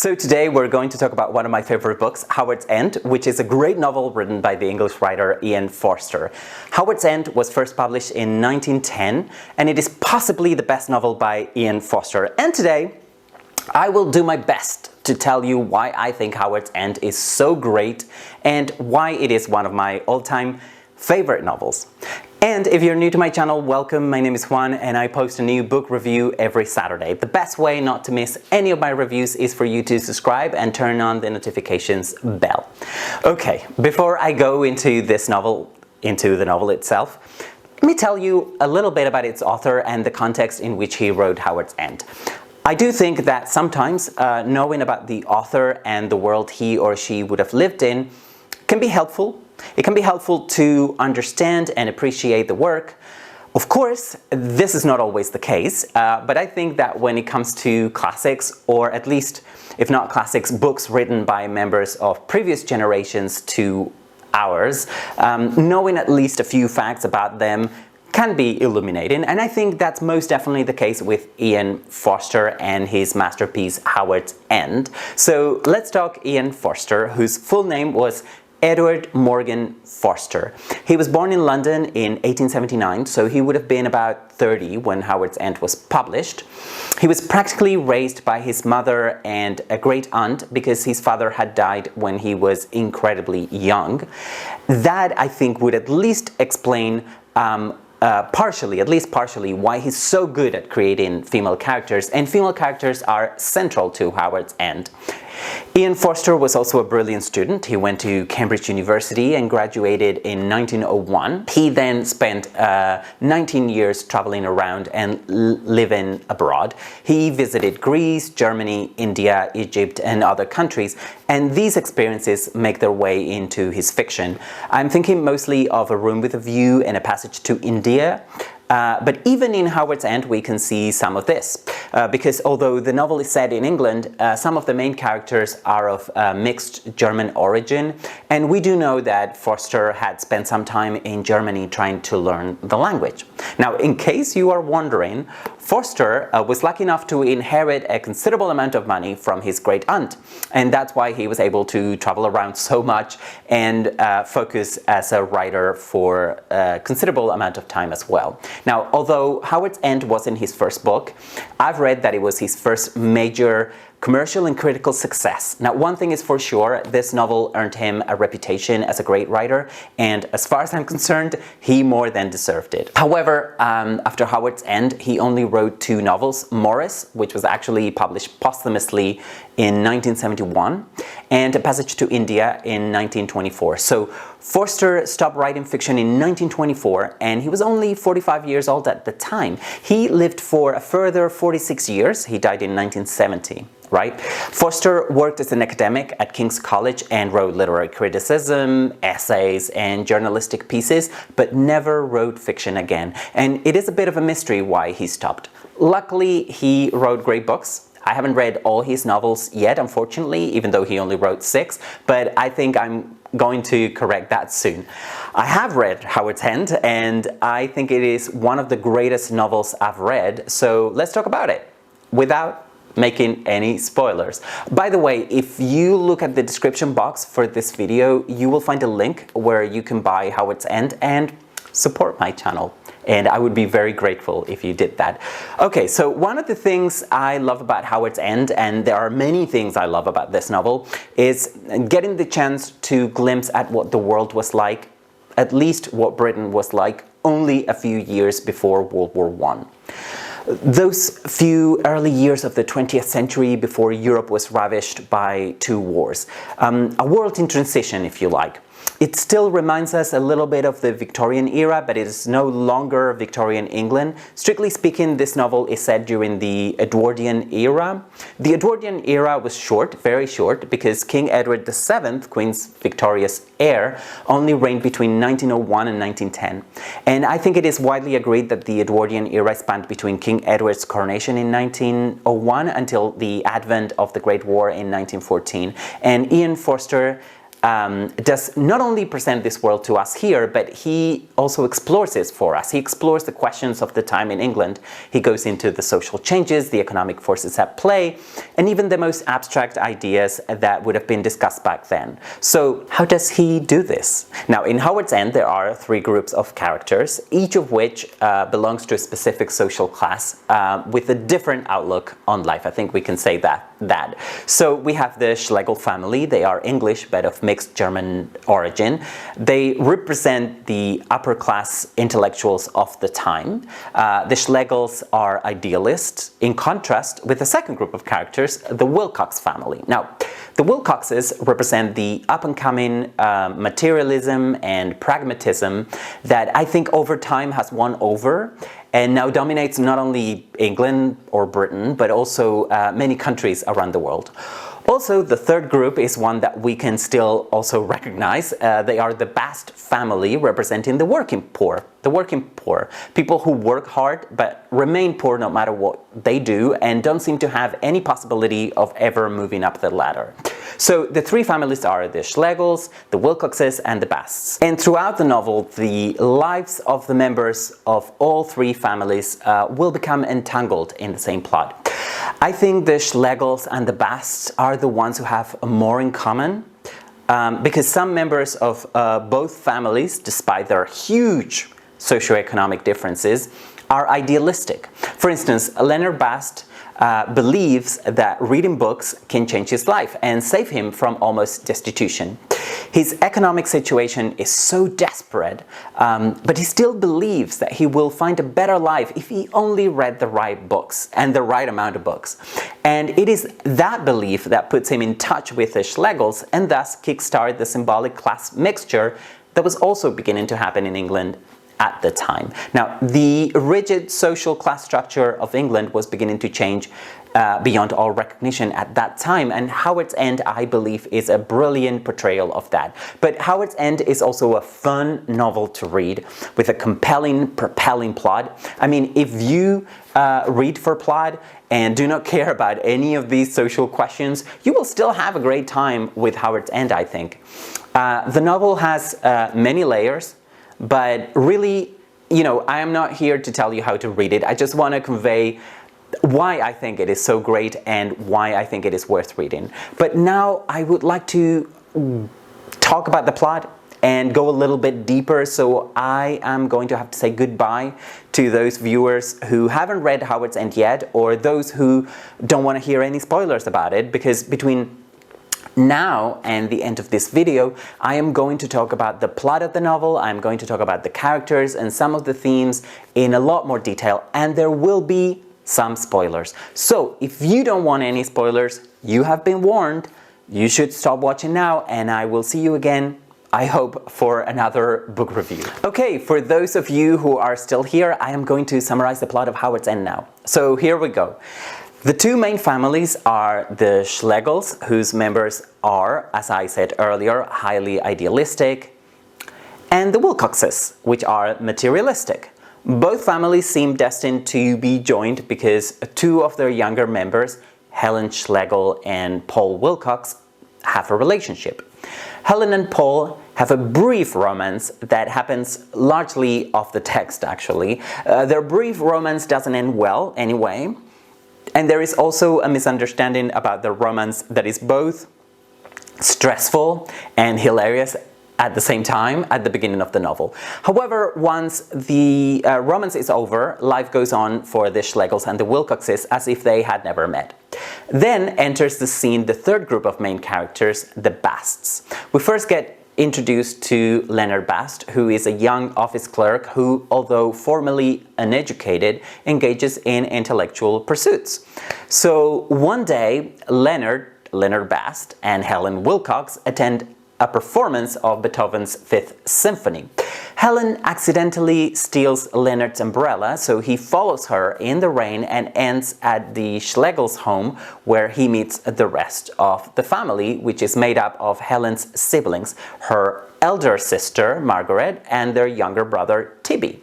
So today we're going to talk about one of my favorite books, Howard's End, which is a great novel written by the English writer EM Forster. Howard's End was first published in 1910, and it is possibly the best novel by EM Forster. And today I will do my best to tell you why I think Howard's End is so great and why it is one of my all-time favorite novels. And if you're new to my channel, welcome. My name is Juan and I post a new book review every Saturday. The best way not to miss any of my reviews is for you to subscribe and turn on the notifications bell. Okay, before I go into the novel itself, let me tell you a little bit about its author and the context in which he wrote Howard's End. I do think that sometimes knowing about the author and the world he or she would have lived in can be helpful. It can be helpful to understand and appreciate the work. Of course, this is not always the case, but I think that when it comes to classics, or at least, if not classics, books written by members of previous generations to ours, knowing at least a few facts about them can be illuminating, and I think that's most definitely the case with EM Forster and his masterpiece Howard's End. So let's talk EM Forster, whose full name was Edward Morgan Forster. He was born in London in 1879, so he would have been about 30 when Howard's End was published. He was practically raised by his mother and a great aunt because his father had died when he was incredibly young. That, I think, would at least explain at least partially, why he's so good at creating female characters, and female characters are central to Howard's End. EM Forster was also a brilliant student. He went to Cambridge University and graduated in 1901. He then spent 19 years traveling around and living abroad. He visited Greece, Germany, India, Egypt, and other countries, and these experiences make their way into his fiction. I'm thinking mostly of A Room with a View and A Passage to India. But even in Howard's End we can see some of this, because although the novel is set in England, some of the main characters are of mixed German origin, and we do know that Forster had spent some time in Germany trying to learn the language. Now, in case you are wondering, Forster was lucky enough to inherit a considerable amount of money from his great aunt, and that's why he was able to travel around so much and focus as a writer for a considerable amount of time as well. Now, although Howard's End wasn't his first book, I've read that it was his first major commercial and critical success. Now, one thing is for sure, this novel earned him a reputation as a great writer, and as far as I'm concerned, he more than deserved it. However, after Howard's End, he only wrote two novels, Morris, which was actually published posthumously in 1971, and A Passage to India in 1924. So Forster stopped writing fiction in 1924, and he was only 45 years old at the time. He lived for a further 46 years. He died in 1970. Right? Forster worked as an academic at King's College and wrote literary criticism, essays, and journalistic pieces, but never wrote fiction again. And it is a bit of a mystery why he stopped. Luckily, he wrote great books. I haven't read all his novels yet, unfortunately, even though he only wrote 6, but I think I'm going to correct that soon. I have read Howard's End, and I think it is one of the greatest novels I've read, so let's talk about it without making any spoilers. By the way, if you look at the description box for this video, you will find a link where you can buy Howard's End and support my channel. And I would be very grateful if you did that. Okay, so one of the things I love about Howard's End, and there are many things I love about this novel, is getting the chance to glimpse at what the world was like, at least what Britain was like, only a few years before World War I. Those few early years of the 20th century before Europe was ravished by two wars. A world in transition, if you like. It still reminds us a little bit of the Victorian era, but it is no longer Victorian England. Strictly speaking, this novel is set during the Edwardian era. The Edwardian era was short, very short, because King Edward VII, Queen Victoria's heir, only reigned between 1901 and 1910. And I think it is widely agreed that the Edwardian era spanned between King Edward's coronation in 1901 until the advent of the Great War in 1914. And EM Forster does not only present this world to us here, but he also explores it for us. He explores the questions of the time in England. He goes into the social changes, the economic forces at play, and even the most abstract ideas that would have been discussed back then. So how does he do this? Now, in Howard's End, there are 3 groups of characters, each of which belongs to a specific social class with a different outlook on life. I think we can say that. So we have the Schlegel family. They are English, but of mixed German origin. They represent the upper class intellectuals of the time. The Schlegels are idealists, in contrast with the second group of characters, the Wilcox family. Now, the Wilcoxes represent the up-and-coming materialism and pragmatism that I think over time has won over and now dominates not only England or Britain, but also many countries around the world. Also, the third group is one that we can still also recognize. They are the Bast family, representing the working poor. The working poor, people who work hard but remain poor no matter what they do and don't seem to have any possibility of ever moving up the ladder. So the 3 families are the Schlegels, the Wilcoxes, and the Basts. And throughout the novel, the lives of the members of all 3 families will become entangled in the same plot. I think the Schlegels and the Basts are the ones who have more in common because some members of both families, despite their huge socioeconomic differences, are idealistic. For instance, Leonard Bast believes that reading books can change his life and save him from almost destitution. His economic situation is so desperate, but he still believes that he will find a better life if he only read the right books and the right amount of books. And it is that belief that puts him in touch with the Schlegels and thus kickstarted the symbolic class mixture that was also beginning to happen in England at the time. Now, the rigid social class structure of England was beginning to change beyond all recognition at that time, and Howard's End, I believe, is a brilliant portrayal of that. But Howard's End is also a fun novel to read with a compelling, propelling plot. I mean, if you read for plot and do not care about any of these social questions, you will still have a great time with Howard's End, I think. The novel has many layers, but really, you know, I am not here to tell you how to read it. I just want to convey why I think it is so great and why I think it is worth reading. But now I would like to talk about the plot and go a little bit deeper, so I am going to have to say goodbye to those viewers who haven't read Howard's End yet, or those who don't want to hear any spoilers about it, because between now and the end of this video, I am going to talk about the plot of the novel, I'm going to talk about the characters and some of the themes in a lot more detail, and there will be some spoilers. So if you don't want any spoilers, you have been warned. You should stop watching now, and I will see you again, I hope, for another book review. Okay, for those of you who are still here, I am going to summarize the plot of Howard's End now. So here we go. The 2 main families are the Schlegels, whose members are, as I said earlier, highly idealistic, and the Wilcoxes, which are materialistic. Both families seem destined to be joined because 2 of their younger members, Helen Schlegel and Paul Wilcox, have a relationship. Helen and Paul have a brief romance that happens largely off the text, actually. Their brief romance doesn't end well anyway. And there is also a misunderstanding about the romance that is both stressful and hilarious at the same time at the beginning of the novel. However, once the romance is over, life goes on for the Schlegels and the Wilcoxes as if they had never met. Then enters the scene the third group of main characters, the Basts. We first get introduced to Leonard Bast, who is a young office clerk who, although formally uneducated, engages in intellectual pursuits. So one day, Leonard Bast and Helen Wilcox attend a performance of Beethoven's Fifth Symphony. Helen accidentally steals Leonard's umbrella, so he follows her in the rain and ends at the Schlegel's home, where he meets the rest of the family, which is made up of Helen's siblings, her elder sister, Margaret, and their younger brother, Tibby.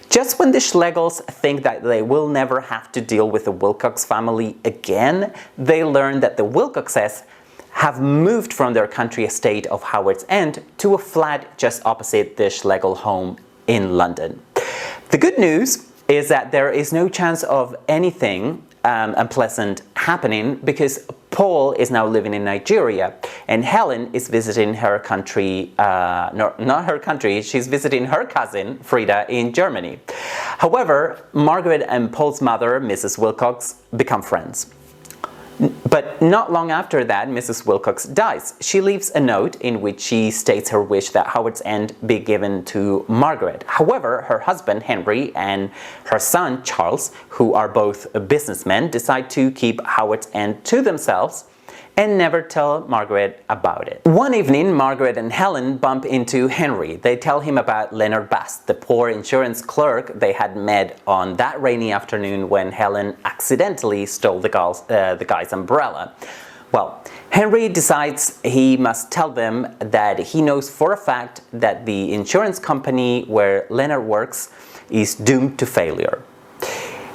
Just when the Schlegels think that they will never have to deal with the Wilcox family again, they learn that the Wilcoxes have moved from their country estate of Howard's End to a flat just opposite the Schlegel home in London. The good news is that there is no chance of anything unpleasant happening because Paul is now living in Nigeria and Helen is visiting her country, not her country, she's visiting her cousin Frida in Germany. However, Margaret and Paul's mother, Mrs. Wilcox, become friends. But not long after that, Mrs. Wilcox dies. She leaves a note in which she states her wish that Howard's End be given to Margaret. However, her husband, Henry, and her son, Charles, who are both businessmen, decide to keep Howard's End to themselves and never tell Margaret about it. One evening, Margaret and Helen bump into Henry. They tell him about Leonard Bast, the poor insurance clerk they had met on that rainy afternoon when Helen accidentally stole the guy's umbrella. Well, Henry decides he must tell them that he knows for a fact that the insurance company where Leonard works is doomed to failure.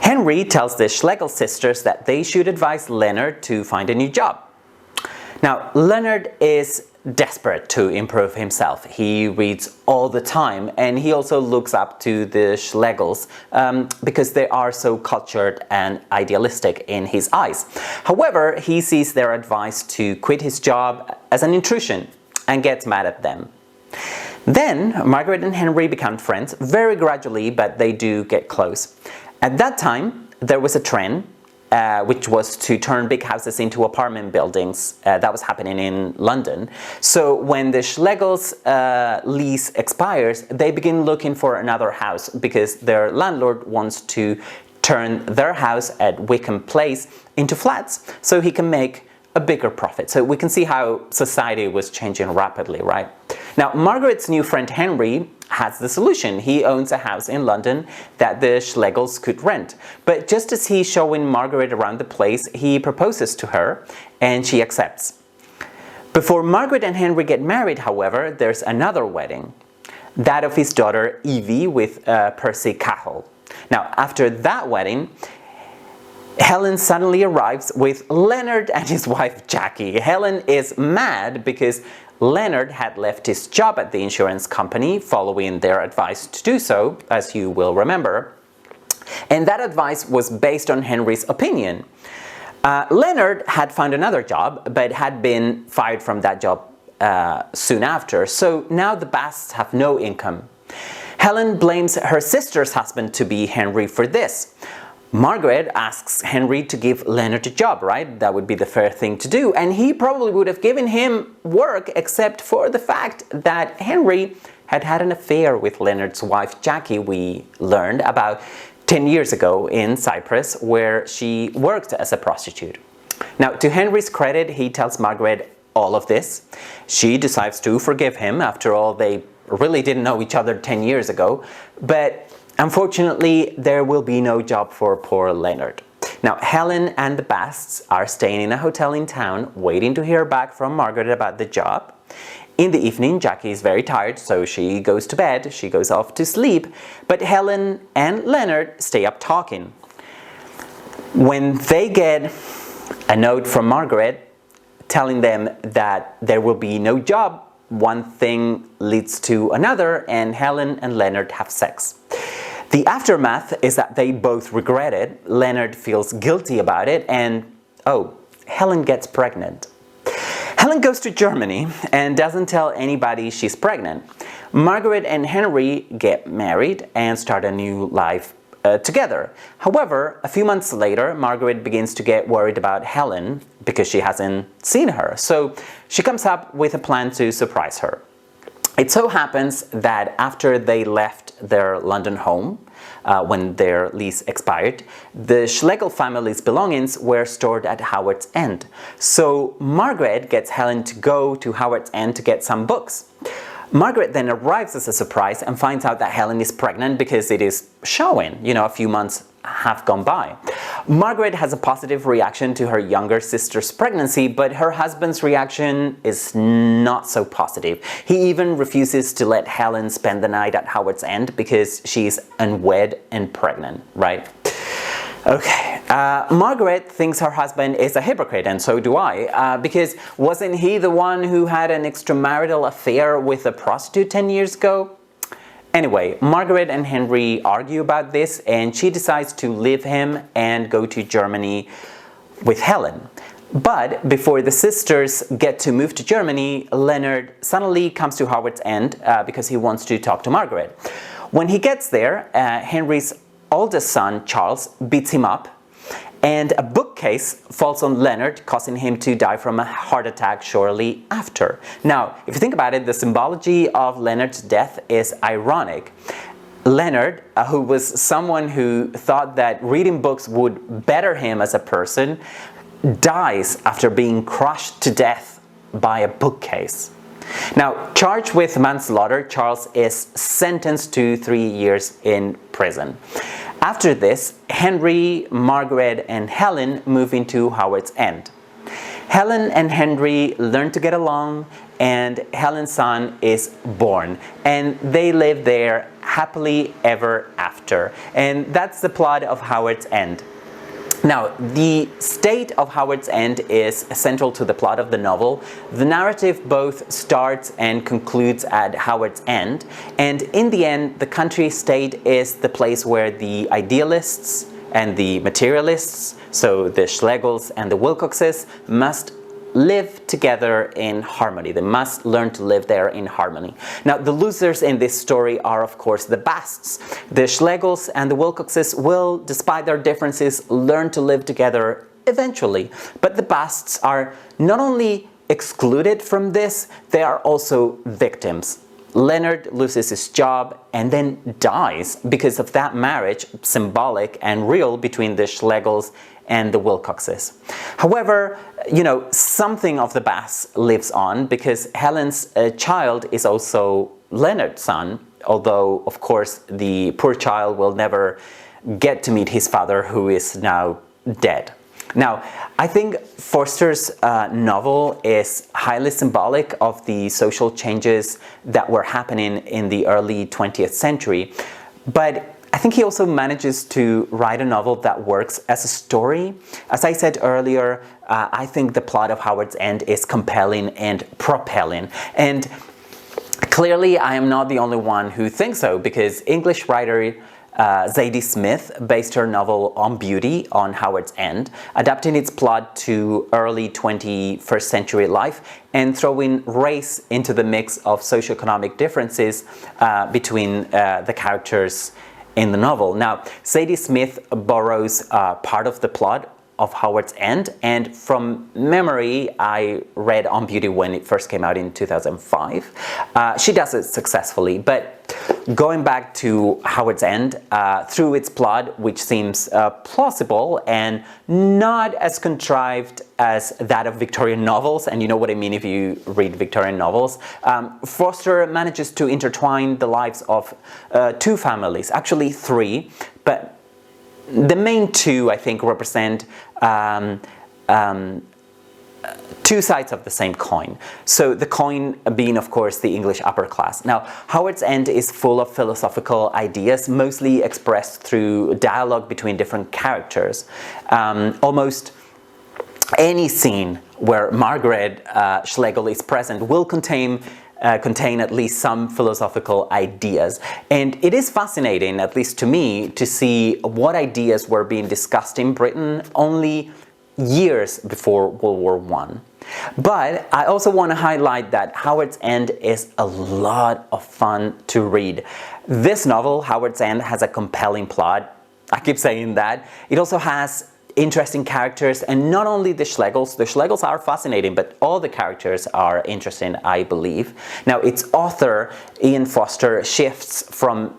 Henry tells the Schlegel sisters that they should advise Leonard to find a new job. Now, Leonard is desperate to improve himself. He reads all the time and he also looks up to the Schlegels because they are so cultured and idealistic in his eyes. However, he sees their advice to quit his job as an intrusion and gets mad at them. Then, Margaret and Henry become friends very gradually, but they do get close. At that time, there was a trend which was to turn big houses into apartment buildings. That was happening in London. So when the Schlegels' lease expires, they begin looking for another house because their landlord wants to turn their house at Wickham Place into flats so he can make a bigger profit. So we can see how society was changing rapidly, right? Now, Margaret's new friend Henry has the solution. He owns a house in London that the Schlegels could rent. But just as he's showing Margaret around the place, he proposes to her and she accepts. Before Margaret and Henry get married, however, there's another wedding. That of his daughter Evie with Percy Cahill. Now, after that wedding, Helen suddenly arrives with Leonard and his wife Jackie. Helen is mad because Leonard had left his job at the insurance company following their advice to do so, as you will remember. And that advice was based on Henry's opinion. Leonard had found another job, but had been fired from that job soon after. So now the Basts have no income. Helen blames her sister's husband to be Henry for this. Margaret asks Henry to give Leonard a job, right? That would be the fair thing to do. And he probably would have given him work except for the fact that Henry had had an affair with Leonard's wife Jackie, we learned about 10 years ago in Cyprus, where she worked as a prostitute. Now, to Henry's credit, he tells Margaret all of this. She decides to forgive him. After all, they really didn't know each other 10 years ago. But unfortunately, there will be no job for poor Leonard. Now, Helen and the Basts are staying in a hotel in town, waiting to hear back from Margaret about the job. In the evening, Jackie is very tired, so she goes to bed, she goes off to sleep, but Helen and Leonard stay up talking. When they get a note from Margaret telling them that there will be no job, one thing leads to another, and Helen and Leonard have sex. The aftermath is that they both regret it. Leonard feels guilty about it, and Helen gets pregnant. Helen goes to Germany and doesn't tell anybody she's pregnant. Margaret and Henry get married and start a new life together. However, a few months later, Margaret begins to get worried about Helen because she hasn't seen her. So she comes up with a plan to surprise her. It so happens that after they left their London home, when their lease expired, the Schlegel family's belongings were stored at Howard's End. So Margaret gets Helen to go to Howard's End to get some books. Margaret then arrives as a surprise and finds out that Helen is pregnant because it is showing, a few months have gone by. Margaret has a positive reaction to her younger sister's pregnancy, but her husband's reaction is not so positive. He even refuses to let Helen spend the night at Howard's End because she's unwed and pregnant, right? Okay, Margaret thinks her husband is a hypocrite, and so do I, because wasn't he the one who had an extramarital affair with a prostitute 10 years ago? Anyway, Margaret and Henry argue about this, and she decides to leave him and go to Germany with Helen. But before the sisters get to move to Germany, Leonard suddenly comes to Howard's End because he wants to talk to Margaret. When he gets there, Henry's oldest son, Charles, beats him up, and a bookcase falls on Leonard, causing him to die from a heart attack shortly after. Now, if you think about it, the symbology of Leonard's death is ironic. Leonard, who was someone who thought that reading books would better him as a person, dies after being crushed to death by a bookcase. Now, charged with manslaughter, Charles is sentenced to 3 years in prison. After this, Henry, Margaret, and Helen move into Howard's End. Helen and Henry learn to get along, and Helen's son is born, and they live there happily ever after. And that's the plot of Howard's End. Now, the state of Howard's End is central to the plot of the novel. The narrative both starts and concludes at Howard's End, and in the end, the country state is the place where the idealists and the materialists, so the Schlegels and the Wilcoxes, must live together in harmony. They must learn to live there in harmony. Now, the losers in this story are, of course, the Basts. The Schlegels and the Wilcoxes will, despite their differences, learn to live together eventually. But the Basts are not only excluded from this, they are also victims. Leonard loses his job and then dies because of that marriage, symbolic and real, between the Schlegels and the Wilcoxes. However, something of the Basts lives on because Helen's child is also Leonard's son, although, of course, the poor child will never get to meet his father, who is now dead. Now, I think Forster's novel is highly symbolic of the social changes that were happening in the early 20th century, but I think he also manages to write a novel that works as a story. As I said earlier, I think the plot of Howard's End is compelling and propelling. And clearly, I am not the only one who thinks so, because English writer Zadie Smith based her novel on beauty on Howard's End, adapting its plot to early 21st century life and throwing race into the mix of socioeconomic differences between the characters in the novel. Now, Zadie Smith borrows part of the plot of Howard's End, and from memory, I read On Beauty when it first came out in 2005. She does it successfully, but going back to Howard's End, through its plot, which seems plausible and not as contrived as that of Victorian novels, and you know what I mean if you read Victorian novels, Forster manages to intertwine the lives of two families, actually three, but the main two, I think, represent two sides of the same coin. So the coin being, of course, the English upper class. Now, Howard's End is full of philosophical ideas, mostly expressed through dialogue between different characters. Almost any scene where Margaret Schlegel is present will contain at least some philosophical ideas. And it is fascinating, at least to me, to see what ideas were being discussed in Britain only years before World War I. But I also want to highlight that Howard's End is a lot of fun to read. This novel, Howard's End, has a compelling plot. I keep saying that. It also has interesting characters, and not only the Schlegels are fascinating, but all the characters are interesting, I believe. Now, its author, EM Forster, shifts from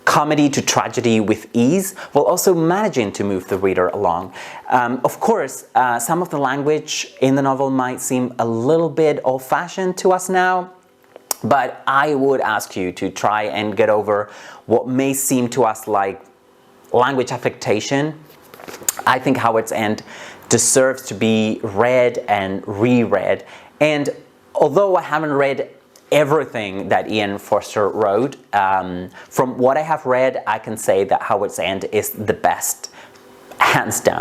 comedy to tragedy with ease, while also managing to move the reader along. Of course, some of the language in the novel might seem a little bit old-fashioned to us now, but I would ask you to try and get over what may seem to us like language affectation. I think Howard's End deserves to be read and reread. And although I haven't read everything that EM Forster wrote, from what I have read, I can say that Howard's End is the best hands down.